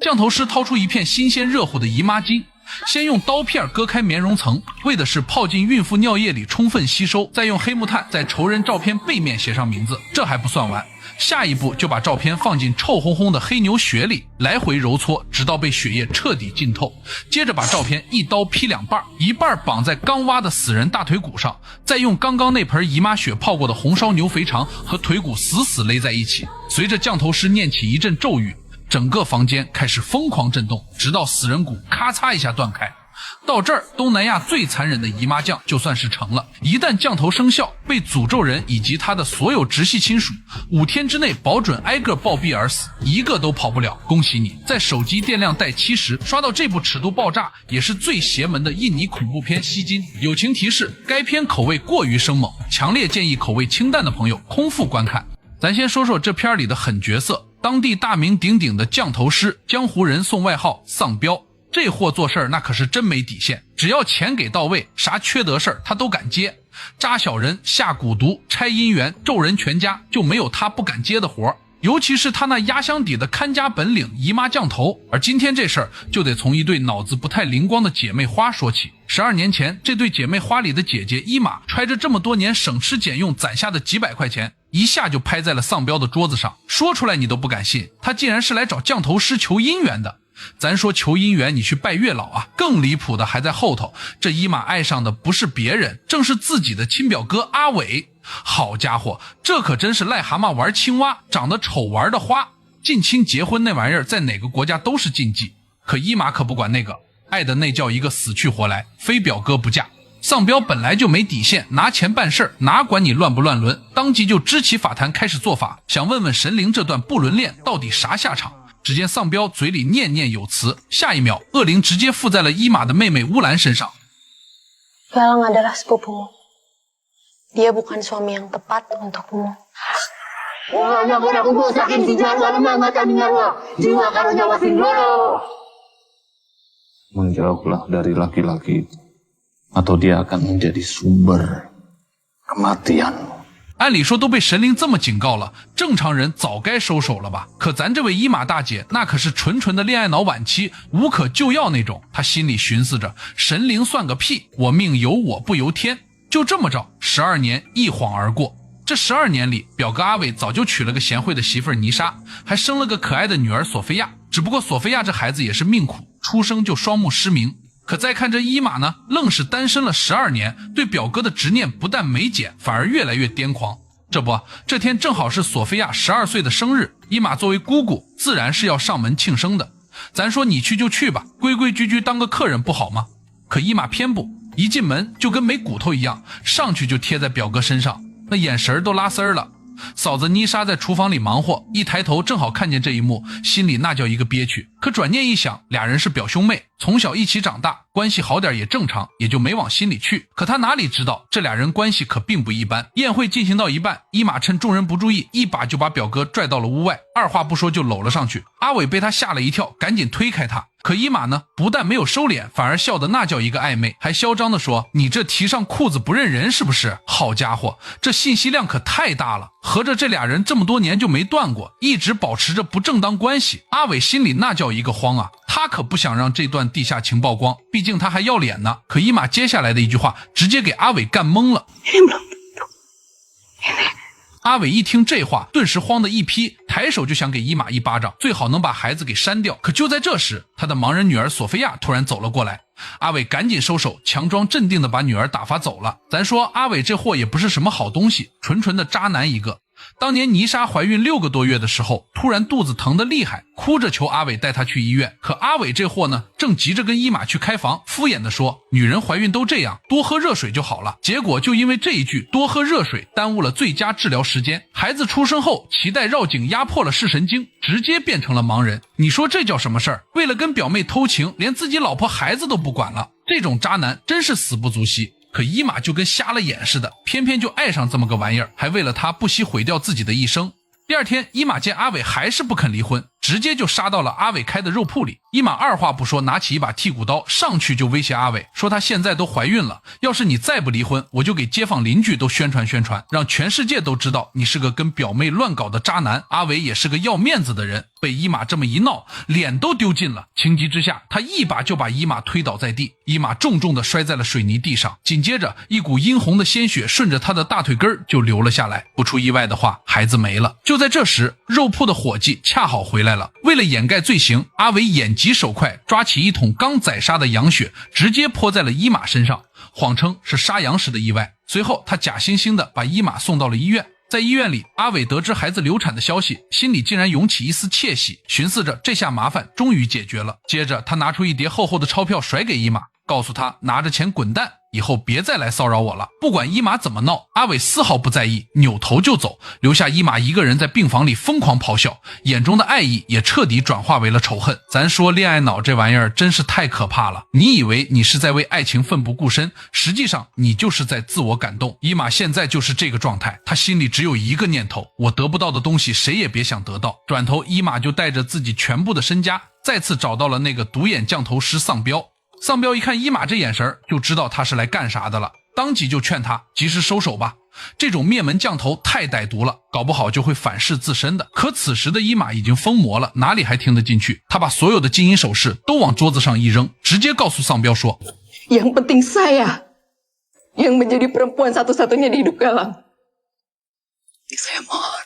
降头师掏出一片新鲜热乎的姨妈巾，先用刀片割开棉绒层，为的是泡进孕妇尿液里充分吸收，再用黑木炭在仇人照片背面写上名字。这还不算完，下一步就把照片放进臭烘烘的黑牛血里，来回揉搓，直到被血液彻底浸透。接着把照片一刀劈两半，一半绑在刚挖的死人大腿骨上，再用刚刚那盆姨妈血泡过的红烧牛肥肠和腿骨死死勒在一起。随着降头师念起一阵咒语，整个房间开始疯狂震动，直到死人骨咔嚓一下断开。到这儿，东南亚最残忍的姨妈酱就算是成了。一旦降头生效，被诅咒人以及他的所有直系亲属5天之内保准挨个暴毙而死，一个都跑不了。恭喜你，在手机电量带70刷到这部尺度爆炸也是最邪门的印尼恐怖片吸金。友情提示，该片口味过于生猛，强烈建议口味清淡的朋友空腹观看。咱先说说这片里的狠角色，当地大名鼎鼎的降头师，江湖人送外号丧彪。这货做事那可是真没底线，只要钱给到位，啥缺德事他都敢接。扎小人、下蛊毒、拆姻缘、咒人全家，就没有他不敢接的活。尤其是他那压箱底的看家本领姨妈降头。而今天这事儿就得从一对脑子不太灵光的姐妹花说起。12年前，这对姐妹花里的姐姐伊玛揣着这么多年省吃俭用攒下的几百块钱，一下就拍在了丧彪的桌子上，说出来你都不敢信，他竟然是来找降头师求姻缘的。咱说求姻缘你去拜月老啊，更离谱的还在后头。这伊玛爱上的不是别人，正是自己的亲表哥阿伟。好家伙，这可真是癞蛤蟆玩青蛙，长得丑玩的花。近亲结婚那玩意儿在哪个国家都是禁忌，可伊玛可不管那个，爱的那叫一个死去活来，非表哥不嫁。丧彪本来就没底线，拿钱办事哪管你乱不乱伦，当即就支起法坛开始做法，想问问神灵这段不伦恋到底啥下场。只见丧彪嘴里念念有词，下一秒恶灵直接附在了伊玛的妹妹乌兰身上。 Galang adalah sepupumu. Dia bukan suami yang tepat untukmu. Hanya pada kumpul sakit di jawa menyelamatkan nyawa, jiwa karunia Wasindoro. Menjauhlah dari laki-laki itu, atau dia akan menjadi sumber kematianmu. 按理说都被神灵这么警告了，正常人早该收手了吧？可咱这位伊玛大姐那可是纯纯的恋爱脑晚期，无可救药那种。她心里寻思着，神灵算个屁，我命由我不由天。就这么着，12年一晃而过。这12年里，表哥阿伟早就娶了个贤惠的媳妇妮莎，还生了个可爱的女儿索菲亚。只不过索菲亚这孩子也是命苦，出生就双目失明。可再看这伊玛呢，愣是单身了12年，对表哥的执念不但没减，反而越来越癫狂。这天正好是索菲亚12岁的生日，伊玛作为姑姑，自然是要上门庆生的。咱说你去就去吧，规规矩矩当个客人不好吗？可伊玛偏不，一进门就跟没骨头一样，上去就贴在表哥身上，那眼神都拉丝儿了。嫂子妮莎在厨房里忙活，一抬头正好看见这一幕，心里那叫一个憋屈。可转念一想，俩人是表兄妹，从小一起长大，关系好点也正常，也就没往心里去。可他哪里知道，这俩人关系可并不一般。宴会进行到一半，伊玛趁众人不注意，一把就把表哥拽到了屋外，二话不说就搂了上去。阿伟被他吓了一跳，赶紧推开他。可伊玛呢，不但没有收敛，反而笑得那叫一个暧昧，还嚣张地说：“你这提上裤子不认人是不是？”好家伙，这信息量可太大了，合着这俩人这么多年就没断过，一直保持着不正当关系。阿伟心里那叫一个慌啊，他可不想让这段地下情曝光，毕竟他还要脸呢。可伊玛接下来的一句话直接给阿伟干懵了。阿伟一听这话，顿时慌得一批，抬手就想给伊玛一巴掌，最好能把孩子给删掉。可就在这时，他的盲人女儿索菲亚突然走了过来，阿伟赶紧收手，强装镇定的把女儿打发走了。咱说阿伟这货也不是什么好东西，纯纯的渣男一个。当年妮莎怀孕6个多月的时候，突然肚子疼得厉害，哭着求阿伟带她去医院。可阿伟这货呢，正急着跟伊玛去开房，敷衍的说女人怀孕都这样，多喝热水就好了。结果就因为这一句多喝热水，耽误了最佳治疗时间。孩子出生后，脐带绕颈压迫了视神经，直接变成了盲人。你说这叫什么事儿？为了跟表妹偷情，连自己老婆孩子都不管了，这种渣男真是死不足惜。可伊玛就跟瞎了眼似的，偏偏就爱上这么个玩意儿，还为了他不惜毁掉自己的一生。第二天，伊玛见阿伟还是不肯离婚，直接就杀到了阿伟开的肉铺里。伊玛二话不说，拿起一把剔骨刀上去就威胁阿伟，说她现在都怀孕了，要是你再不离婚，我就给街坊邻居都宣传宣传，让全世界都知道你是个跟表妹乱搞的渣男。阿伟也是个要面子的人，被伊玛这么一闹，脸都丢尽了。情急之下，他一把就把伊玛推倒在地，伊玛重重的摔在了水泥地上，紧接着一股殷红的鲜血顺着他的大腿根就流了下来。不出意外的话，孩子没了。就在这时，肉铺的伙计恰好回来了，为了掩盖罪行，阿伟眼疾手快，抓起一桶刚宰杀的羊血，直接泼在了伊玛身上，谎称是杀羊时的意外。随后他假惺惺的把伊玛送到了医院。在医院里，阿伟得知孩子流产的消息，心里竟然涌起一丝窃喜，寻思着这下麻烦终于解决了。接着他拿出一叠厚厚的钞票甩给伊玛，告诉他拿着钱滚蛋，以后别再来骚扰我了。不管伊玛怎么闹，阿伟丝毫不在意，扭头就走，留下伊玛一个人在病房里疯狂咆哮，眼中的爱意也彻底转化为了仇恨。咱说恋爱脑这玩意儿真是太可怕了，你以为你是在为爱情奋不顾身，实际上你就是在自我感动。伊玛现在就是这个状态，他心里只有一个念头，我得不到的东西谁也别想得到。转头伊玛就带着自己全部的身家再次找到了那个独眼降头师丧彪。丧彪一看伊玛这眼神，就知道他是来干啥的了，当即就劝他及时收手吧，这种灭门降头太歹毒了，搞不好就会反噬自身的。可此时的伊玛已经疯魔了，哪里还听得进去？他把所有的金银首饰都往桌子上一扔，直接告诉丧彪说 Yang penting saya yang menjadi perempuan satu-satunya di hidup Galang. Saya mohon。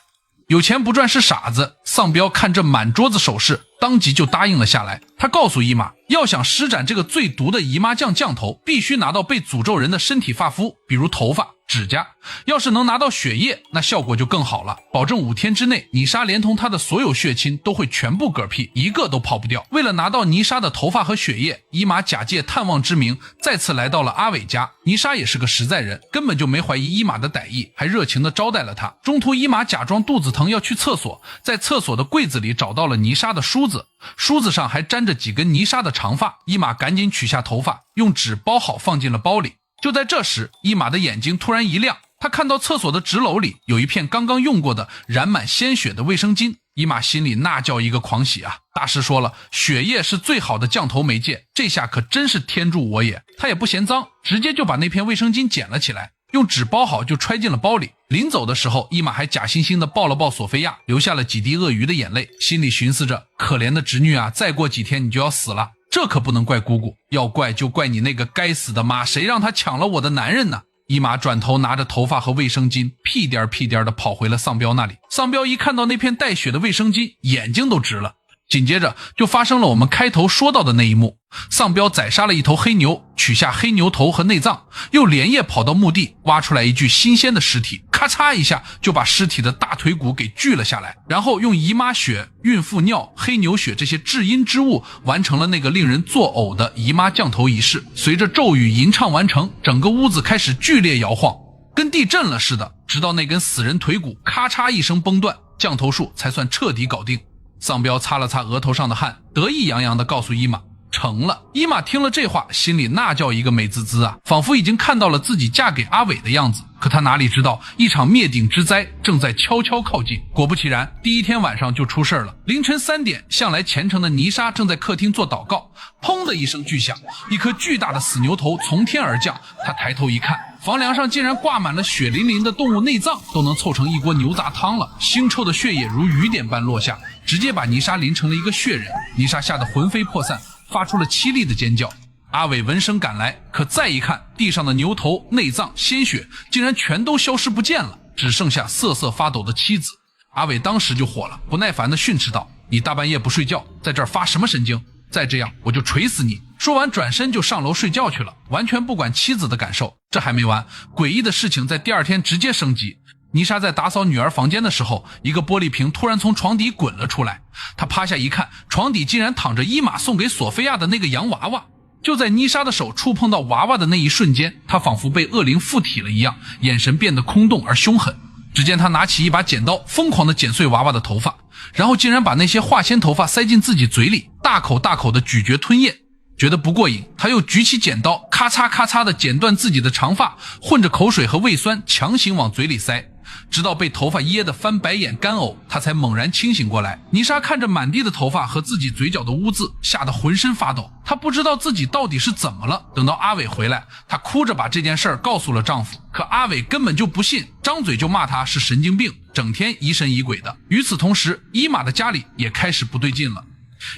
有钱不赚是傻子。丧彪看这满桌子首饰，当即就答应了下来。他告诉伊玛，要想施展这个最毒的姨妈酱降头，必须拿到被诅咒人的身体发肤，比如头发、指甲。要是能拿到血液，那效果就更好了，保证5天之内，泥沙连同他的所有血亲都会全部嗝屁，一个都跑不掉。为了拿到泥沙的头发和血液，伊玛假借探望之名，再次来到了阿伟家。泥沙也是个实在人，根本就没怀疑伊玛的歹意，还热情地招待了他。中途伊玛假装肚子疼要去厕所，在厕所的柜子里找到了泥沙的梳子，梳子上还沾着几根泥沙的长发。伊玛赶紧取下头发，用纸包好放进了包里。就在这时，伊玛的眼睛突然一亮，他看到厕所的纸篓里有一片刚刚用过的染满鲜血的卫生巾。伊玛心里那叫一个狂喜啊！大师说了，血液是最好的降头媒介，这下可真是天助我也。他也不嫌脏，直接就把那片卫生巾捡了起来，用纸包好就揣进了包里。临走的时候，伊玛还假惺惺地抱了抱索菲亚，流下了几滴鳄鱼的眼泪，心里寻思着，可怜的侄女啊，再过几天你就要死了，这可不能怪姑姑，要怪就怪你那个该死的妈，谁让她抢了我的男人呢？伊玛转头拿着头发和卫生巾，屁颠屁颠地跑回了丧彪那里。丧彪一看到那片带血的卫生巾，眼睛都直了。紧接着就发生了我们开头说到的那一幕，丧彪宰杀了一头黑牛，取下黑牛头和内脏，又连夜跑到墓地挖出来一具新鲜的尸体，咔嚓一下就把尸体的大腿骨给锯了下来，然后用姨妈血、孕妇尿、黑牛血这些至阴之物完成了那个令人作呕的姨妈降头仪式。随着咒语吟唱完成，整个屋子开始剧烈摇晃，跟地震了似的，直到那根死人腿骨咔嚓一声崩断，降头术才算彻底搞定。丧彪擦了擦额头上的汗，得意洋洋地告诉伊玛，成了。伊玛听了这话，心里那叫一个美滋滋啊，仿佛已经看到了自己嫁给阿伟的样子。可他哪里知道，一场灭顶之灾正在悄悄靠近。果不其然，第一天晚上就出事了。凌晨3点，向来虔诚的泥沙正在客厅做祷告，砰的一声巨响，一颗巨大的死牛头从天而降。他抬头一看，房梁上竟然挂满了血淋淋的动物内脏，都能凑成一锅牛杂汤了。腥臭的血液如雨点般落下，直接把泥沙淋成了一个血人。泥沙吓得魂飞魄散，发出了凄厉的尖叫。阿伟闻声赶来，可再一看，地上的牛头、内脏、鲜血竟然全都消失不见了，只剩下瑟瑟发抖的妻子。阿伟当时就火了，不耐烦地训斥道，你大半夜不睡觉，在这儿发什么神经？再这样我就锤死你！说完转身就上楼睡觉去了，完全不管妻子的感受。这还没完，诡异的事情在第二天直接升级。泥沙在打扫女儿房间的时候，一个玻璃瓶突然从床底滚了出来，他趴下一看，床底竟然躺着伊玛送给索菲亚的那个洋娃娃。就在妮莎的手触碰到娃娃的那一瞬间，她仿佛被恶灵附体了一样，眼神变得空洞而凶狠。只见她拿起一把剪刀，疯狂地剪碎娃娃的头发，然后竟然把那些化纤头发塞进自己嘴里，大口大口地咀嚼吞咽。觉得不过瘾，他又举起剪刀咔嚓咔嚓地剪断自己的长发，混着口水和胃酸强行往嘴里塞，直到被头发噎得翻白眼干呕，他才猛然清醒过来。妮莎看着满地的头发和自己嘴角的污渍，吓得浑身发抖。她不知道自己到底是怎么了。等到阿伟回来，她哭着把这件事儿告诉了丈夫，可阿伟根本就不信，张嘴就骂她是神经病，整天疑神疑鬼的。与此同时，伊玛的家里也开始不对劲了。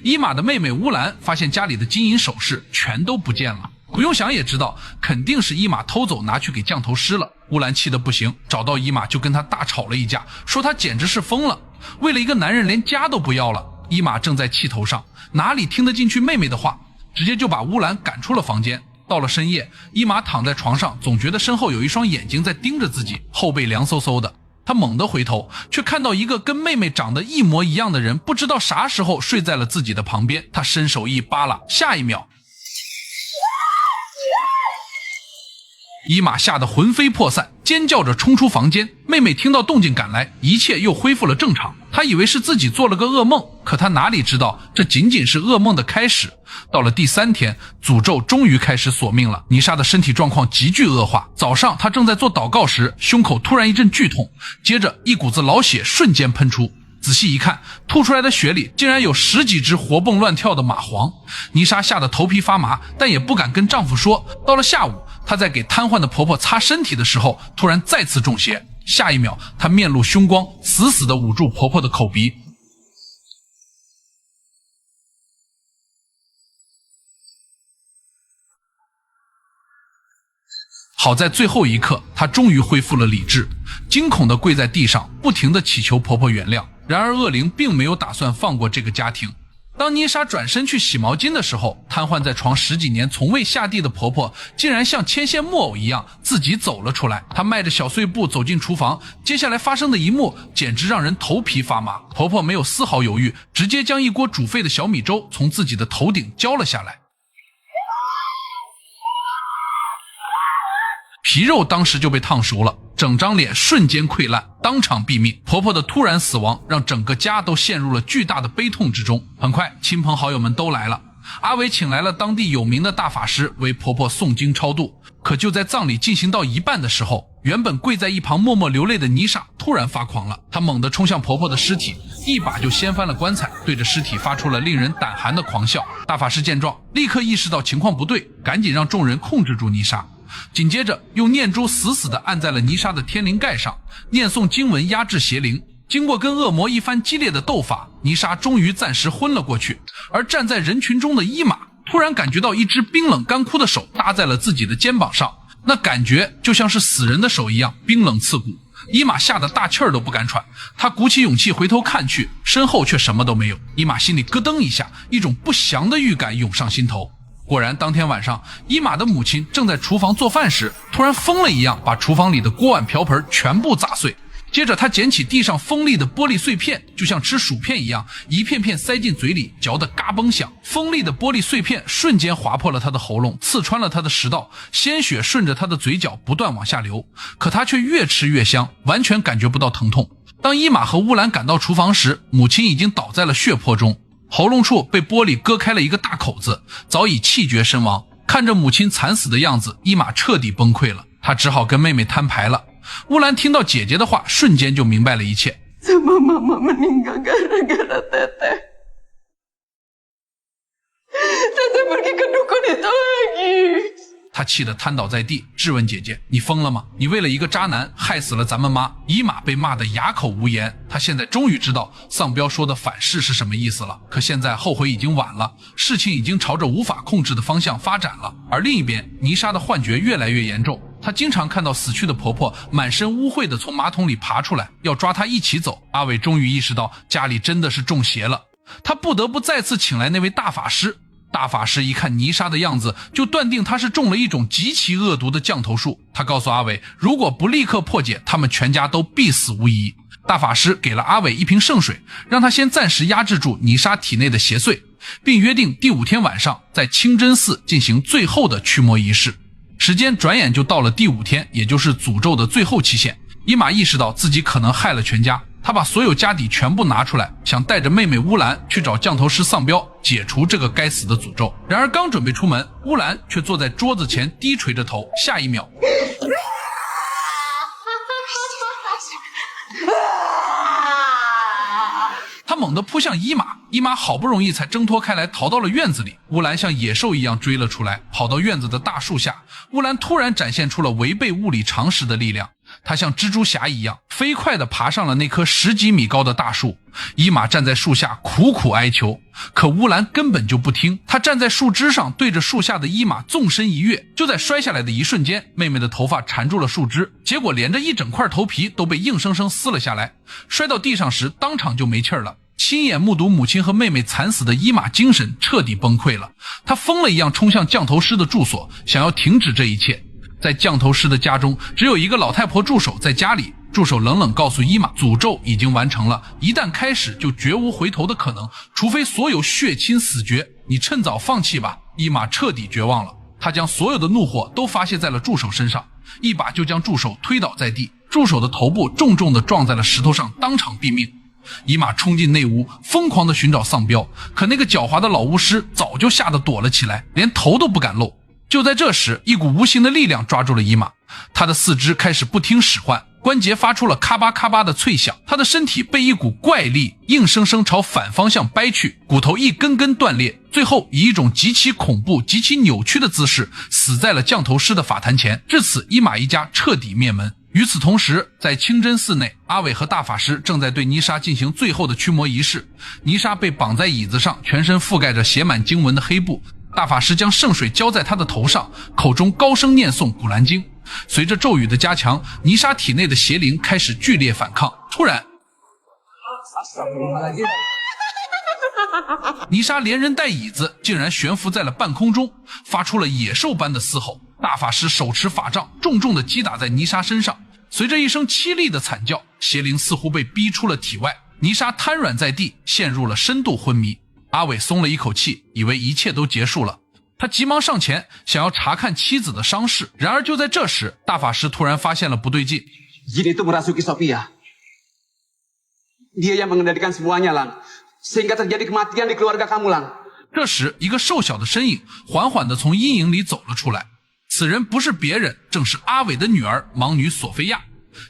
伊玛的妹妹乌兰发现家里的金银首饰全都不见了，不用想也知道肯定是伊玛偷走拿去给降头师了。乌兰气得不行，找到伊玛就跟他大吵了一架，说他简直是疯了，为了一个男人连家都不要了。伊玛正在气头上，哪里听得进去妹妹的话，直接就把乌兰赶出了房间。到了深夜，伊玛躺在床上，总觉得身后有一双眼睛在盯着自己，后背凉飕飕的。他猛地回头，却看到一个跟妹妹长得一模一样的人，不知道啥时候睡在了自己的旁边。他伸手一扒拉，下一秒伊玛吓得魂飞魄散，尖叫着冲出房间。妹妹听到动静赶来，一切又恢复了正常。她以为是自己做了个噩梦，可她哪里知道这仅仅是噩梦的开始。到了第3天，诅咒终于开始索命了。妮莎的身体状况急剧恶化，早上她正在做祷告时，胸口突然一阵剧痛，接着一股子老血瞬间喷出。仔细一看，吐出来的血里竟然有10几只活蹦乱跳的蚂蟥。妮莎吓得头皮发麻，但也不敢跟丈夫说。到了下午，她在给瘫痪的婆婆擦身体的时候，突然再次中邪。下一秒，她面露凶光，死死地捂住婆婆的口鼻。好在最后一刻，她终于恢复了理智，惊恐地跪在地上，不停地祈求婆婆原谅。然而恶灵并没有打算放过这个家庭。当妮莎转身去洗毛巾的时候，瘫痪在床10几年从未下地的婆婆竟然像牵线木偶一样自己走了出来。她迈着小碎步走进厨房，接下来发生的一幕简直让人头皮发麻。婆婆没有丝毫犹豫，直接将一锅煮沸的小米粥从自己的头顶浇了下来。皮肉当时就被烫熟了，整张脸瞬间溃烂，当场毙命。婆婆的突然死亡让整个家都陷入了巨大的悲痛之中。很快，亲朋好友们都来了，阿伟请来了当地有名的大法师为婆婆诵经超度。可就在葬礼进行到一半的时候，原本跪在一旁默默流泪的妮莎突然发狂了，她猛地冲向婆婆的尸体，一把就掀翻了棺材，对着尸体发出了令人胆寒的狂笑。大法师见状，立刻意识到情况不对，赶紧让众人控制住妮莎。紧接着用念珠死死地按在了妮莎的天灵盖上，念诵经文压制邪灵。经过跟恶魔一番激烈的斗法，妮莎终于暂时昏了过去。而站在人群中的伊玛突然感觉到一只冰冷干枯的手搭在了自己的肩膀上，那感觉就像是死人的手一样冰冷刺骨。伊玛吓得大气儿都不敢喘，她鼓起勇气回头看去，身后却什么都没有。伊玛心里咯噔一下，一种不祥的预感涌上心头。果然当天晚上，伊玛的母亲正在厨房做饭时，突然疯了一样把厨房里的锅碗瓢盆全部砸碎。接着她捡起地上锋利的玻璃碎片，就像吃薯片一样，一片片塞进嘴里，嚼得嘎嘣响。锋利的玻璃碎片瞬间划破了她的喉咙，刺穿了她的食道，鲜血顺着她的嘴角不断往下流。可她却越吃越香，完全感觉不到疼痛。当伊玛和乌兰赶到厨房时，母亲已经倒在了血泊中，喉咙处被玻璃割开了一个大口子，早已气绝身亡。看着母亲惨死的样子，伊玛彻底崩溃了，她只好跟妹妹摊牌了。乌兰听到姐姐的话，瞬间就明白了一切。Sama mama meninggal gara-gara teteh. Teteh pergi ke dukun itu lagi. 他气得瘫倒在地，质问姐姐：“你疯了吗？你为了一个渣男害死了咱们妈！”伊玛被骂得哑口无言。他现在终于知道丧彪说的反噬是什么意思了，可现在后悔已经晚了，事情已经朝着无法控制的方向发展了。而另一边，妮莎的幻觉越来越严重，她经常看到死去的婆婆满身污秽的从马桶里爬出来，要抓她一起走。阿伟终于意识到家里真的是中邪了，他不得不再次请来那位大法师。大法师一看妮莎的样子，就断定她是中了一种极其恶毒的降头术。他告诉阿伟，如果不立刻破解，他们全家都必死无疑。大法师给了阿伟一瓶圣水，让他先暂时压制住妮莎体内的邪祟，并约定第5天晚上在清真寺进行最后的驱魔仪式。时间转眼就到了第5天，也就是诅咒的最后期限。伊玛意识到自己可能害了全家，他把所有家底全部拿出来，想带着妹妹乌兰去找降头师丧彪解除这个该死的诅咒。然而刚准备出门，乌兰却坐在桌子前低垂着头，下一秒他猛地扑向伊玛，伊玛好不容易才挣脱开来，逃到了院子里。乌兰像野兽一样追了出来，跑到院子的大树下。乌兰突然展现出了违背物理常识的力量，他像蜘蛛侠一样飞快地爬上了那棵10几米高的大树。伊玛站在树下苦苦哀求，可乌兰根本就不听。他站在树枝上，对着树下的伊玛纵身一跃。就在摔下来的一瞬间，妹妹的头发缠住了树枝，结果连着一整块头皮都被硬生生撕了下来。摔到地上时当场就没气儿了。亲眼目睹母亲和妹妹惨死的伊玛精神彻底崩溃了，他疯了一样冲向降头师的住所，想要停止这一切。在降头师的家中，只有一个老太婆助手在家里。助手冷冷告诉伊玛，诅咒已经完成了，一旦开始就绝无回头的可能，除非所有血亲死绝，你趁早放弃吧。伊玛彻底绝望了，他将所有的怒火都发泄在了助手身上，一把就将助手推倒在地，助手的头部重重地撞在了石头上，当场毙命。伊玛冲进内屋，疯狂地寻找丧彪，可那个狡猾的老巫师早就吓得躲了起来，连头都不敢露。就在这时，一股无形的力量抓住了伊玛，他的四肢开始不听使唤，关节发出了咔吧咔吧的脆响，他的身体被一股怪力硬生生朝反方向掰去，骨头一根根断裂，最后以一种极其恐怖极其扭曲的姿势死在了降头师的法坛前。至此，伊玛一家彻底灭门。与此同时，在清真寺内，阿伟和大法师正在对妮莎进行最后的驱魔仪式。妮莎被绑在椅子上，全身覆盖着写满经文的黑布，大法师将圣水浇在她的头上，口中高声念诵古兰经。随着咒语的加强，妮莎体内的邪灵开始剧烈反抗。突然，妮莎连人带椅子竟然悬浮在了半空中，发出了野兽般的嘶吼。大法师手持法杖重重地击打在妮莎身上，随着一声凄厉的惨叫，邪灵似乎被逼出了体外，妮莎瘫软在地，陷入了深度昏迷。阿伟松了一口气，以为一切都结束了，他急忙上前想要查看妻子的伤势。然而就在这时，大法师突然发现了不对劲。 Jin itu merasuki Sophia. Dia yang mengendalikan semuanya, Lang. Sehingga terjadi kematian di keluarga kamu, Lang. 这时，一个瘦小的身影缓缓地从阴影里走了出来。此人不是别人，正是阿伟的女儿盲女索菲亚。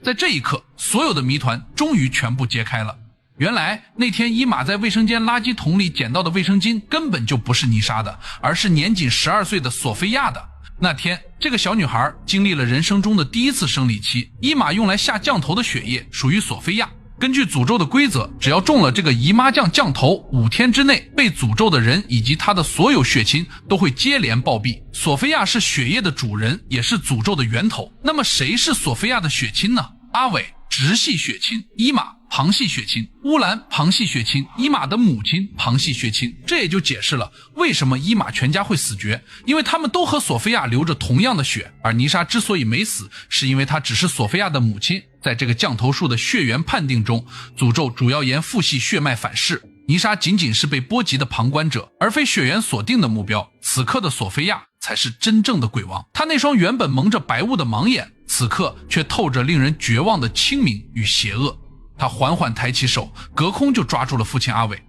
在这一刻，所有的谜团终于全部揭开了。原来那天伊玛在卫生间垃圾桶里捡到的卫生巾根本就不是妮莎的，而是年仅12岁的索菲亚的。那天，这个小女孩经历了人生中的第一次生理期，伊玛用来下降头的血液属于索菲亚。根据诅咒的规则，只要中了这个姨妈酱降头，5天之内被诅咒的人以及他的所有血亲都会接连暴毙。索菲亚是血液的主人，也是诅咒的源头。那么谁是索菲亚的血亲呢？阿伟直系血亲，伊玛旁系血亲，乌兰旁系血亲，伊玛的母亲旁系血亲。这也就解释了为什么伊玛全家会死绝，因为他们都和索菲亚流着同样的血。而妮莎之所以没死，是因为她只是索菲亚的母亲。在这个降头术的血缘判定中，诅咒主要沿父系血脉反噬，妮莎仅仅是被波及的旁观者，而非血缘锁定的目标。此刻的索菲亚才是真正的鬼王，她那双原本蒙着白雾的盲眼，此刻却透着令人绝望的清明与邪恶。他缓缓抬起手，隔空就抓住了父亲阿伟。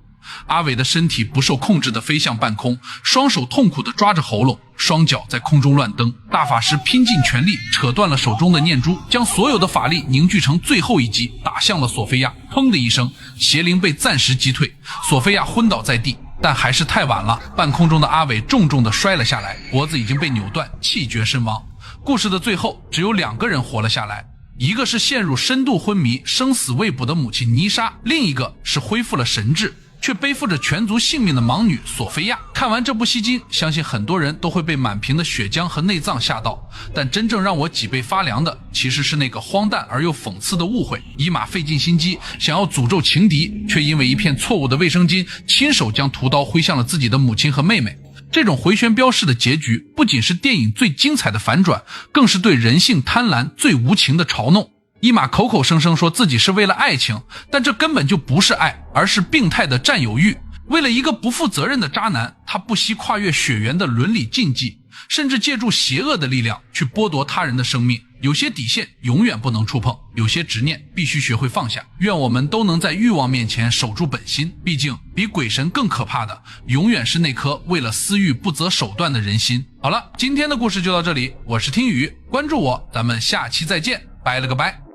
阿伟的身体不受控制地飞向半空，双手痛苦地抓着喉咙，双脚在空中乱蹬。大法师拼尽全力扯断了手中的念珠，将所有的法力凝聚成最后一击，打向了索菲亚。砰的一声，邪灵被暂时击退，索菲亚昏倒在地，但还是太晚了。半空中的阿伟重重地摔了下来，脖子已经被扭断，气绝身亡。故事的最后，只有2个人活了下来。一个是陷入深度昏迷生死未卜的母亲妮莎，另一个是恢复了神智却背负着全族性命的盲女索菲亚。看完这部戏精，相信很多人都会被满屏的血浆和内脏吓到，但真正让我脊背发凉的其实是那个荒诞而又讽刺的误会。伊玛费尽心机想要诅咒情敌，却因为一片错误的卫生巾亲手将屠刀挥向了自己的母亲和妹妹。这种回旋镖式的结局不仅是电影最精彩的反转，更是对人性贪婪最无情的嘲弄。伊玛口口声声说自己是为了爱情，但这根本就不是爱，而是病态的占有欲。为了一个不负责任的渣男，他不惜跨越血缘的伦理禁忌，甚至借助邪恶的力量去剥夺他人的生命。有些底线永远不能触碰，有些执念必须学会放下。愿我们都能在欲望面前守住本心，毕竟比鬼神更可怕的永远是那颗为了私欲不择手段的人心。好了，今天的故事就到这里，我是听雨，关注我，咱们下期再见，拜了个拜。